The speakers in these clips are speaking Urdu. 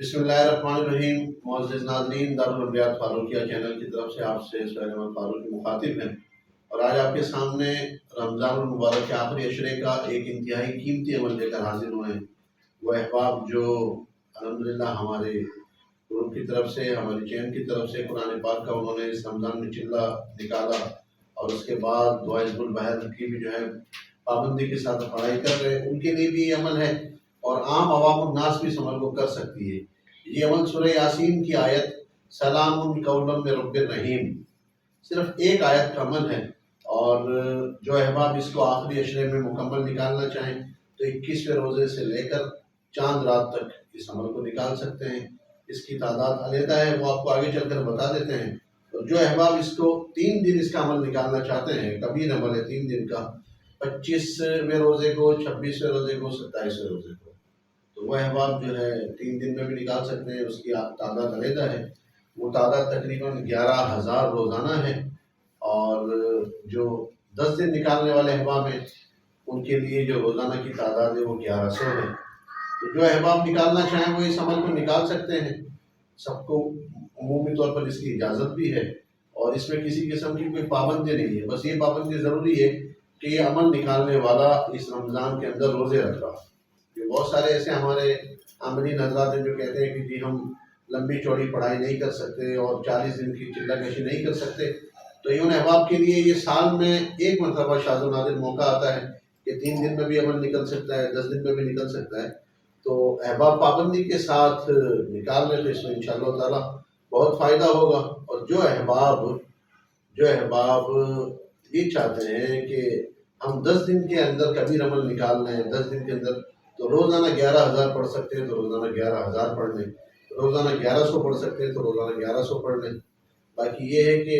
بسم اللہ الرحمن الرحیم۔ معزز ناظرین، دارالانبیاء فاروقیہ چینل کی طرف سے آپ سے سہیل احمد فاروقی مخاطب ہیں، اور آج آپ کے سامنے رمضان المبارک کے آخری عشرے کا ایک انتہائی قیمتی عمل لے کر حاضر ہوئے ہیں۔ وہ احباب جو الحمدللہ ہمارے گروپ کی طرف سے، ہماری چین کی طرف سے قرآن پاک کا انہوں نے اس رمضان میں چلہ نکالا، اور اس کے بعد دعا حزب البحر کی بھی جو ہے پابندی کے ساتھ پڑھائی کر رہے ہیں، ان کے لیے بھی یہ عمل ہے، اور عام عوام الناس بھی اس عمل کو کر سکتی ہے۔ یہ عمل سورہ یاسین کی آیت سلام قولا من رب الرحیم، صرف ایک آیت کا عمل ہے، اور جو احباب اس کو آخری عشرے میں مکمل نکالنا چاہیں تو 21ویں روزے سے لے کر چاند رات تک اس عمل کو نکال سکتے ہیں۔ اس کی تعداد علیحدہ ہے، وہ آپ کو آگے چل کر بتا دیتے ہیں۔ اور جو احباب اس کو 3 دن اس کا عمل نکالنا چاہتے ہیں، کبیر عمل ہے 3 دن کا، 25ویں روزے کو، 26ویں روزے کو، 27ویں روزے کو، تو وہ احباب جو ہے 3 دن میں بھی نکال سکتے ہیں۔ اس کی تعداد علیحدہ ہے، وہ تعداد تقریباً 11,000 روزانہ ہے، اور جو 10 دن نکالنے والے احباب ہیں ان کے لیے جو روزانہ کی تعداد ہے وہ 1100 ہے۔ تو جو احباب نکالنا چاہیں وہ اس عمل کو نکال سکتے ہیں، سب کو عمومی طور پر اس کی اجازت بھی ہے، اور اس میں کسی قسم کی کوئی پابندی نہیں ہے۔ بس یہ پابندی ضروری ہے کہ یہ عمل نکالنے والا اس رمضان کے اندر روزے رکھ رہا۔ بہت سارے ایسے ہمارے عاملین حضرات ہیں جو کہتے ہیں کہ جی ہم لمبی چوڑی پڑھائی نہیں کر سکتے اور 40 دن کی چلہ کشی نہیں کر سکتے، تو ان احباب کے لیے یہ سال میں ایک مرتبہ شاذ و نادر موقع آتا ہے کہ 3 دن میں بھی عمل نکل سکتا ہے، 10 دن میں بھی نکل سکتا ہے۔ تو احباب پابندی کے ساتھ نکال لیں تو اس میں انشاءاللہ تعالیٰ بہت فائدہ ہوگا۔ اور جو احباب یہ چاہتے ہیں کہ ہم 10 دن کے اندر کبیر عمل نکال لیں، 10 دن کے اندر، تو روزانہ 11,000 پڑھ سکتے ہیں تو روزانہ 11,000 پڑھ لیں، روزانہ 1100 پڑھ سکتے ہیں تو روزانہ 1100 پڑھ لیں۔ باقی یہ ہے کہ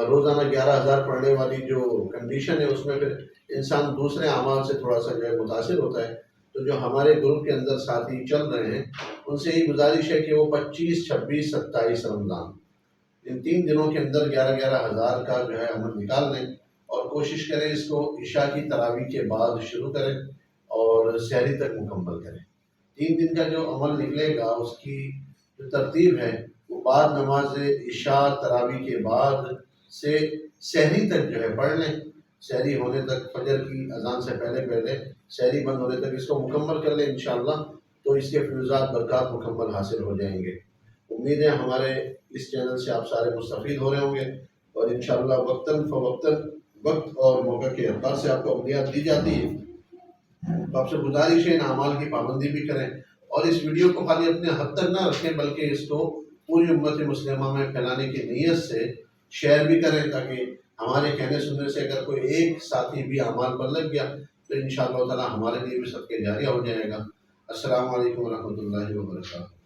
روزانہ 11,000 پڑھنے والی جو کنڈیشن ہے اس میں پھر انسان دوسرے اعمال سے تھوڑا سا جو ہے متاثر ہوتا ہے۔ تو جو ہمارے گروپ کے اندر ساتھی چل رہے ہیں ان سے یہ گزارش ہے کہ وہ 25، 26، 27 رمضان ان 3 دنوں کے اندر 11,000 کا جو ہے عمل نکال لیں، اور کوشش کریں اس کو عشاء کی تراویح کے بعد شروع کریں اور سحری تک مکمل کریں۔ 3 دن کا جو عمل نکلے گا اس کی جو ترتیب ہے وہ بعد نماز عشاء تراویح کے بعد سے سحری تک جو ہے پڑھ لیں، سحری ہونے تک، فجر کی اذان سے پہلے سحری بند ہونے تک اس کو مکمل کر لیں انشاءاللہ، تو اس کے فیوزات برکات مکمل حاصل ہو جائیں گے۔ امید ہے ہمارے اس چینل سے آپ سارے مستفید ہو رہے ہوں گے، اور انشاءاللہ وقتاً فوقتاً وقت اور موقع کے اعتبار سے آپ کو عملیات دی جاتی ہے۔ تو آپ سے گزارش ہے ان اعمال کی پابندی بھی کریں، اور اس ویڈیو کو خالی اپنے حد تک نہ رکھیں بلکہ اس کو پوری امت مسلمہ میں پھیلانے کی نیت سے شیئر بھی کریں، تاکہ ہمارے کہنے سننے سے اگر کوئی ایک ساتھی بھی اعمال پر لگ گیا تو انشاءاللہ تعالی ہمارے لیے بھی صدقہ جاریہ ہو جائے گا۔ السلام علیکم ورحمۃ اللہ وبرکاتہ۔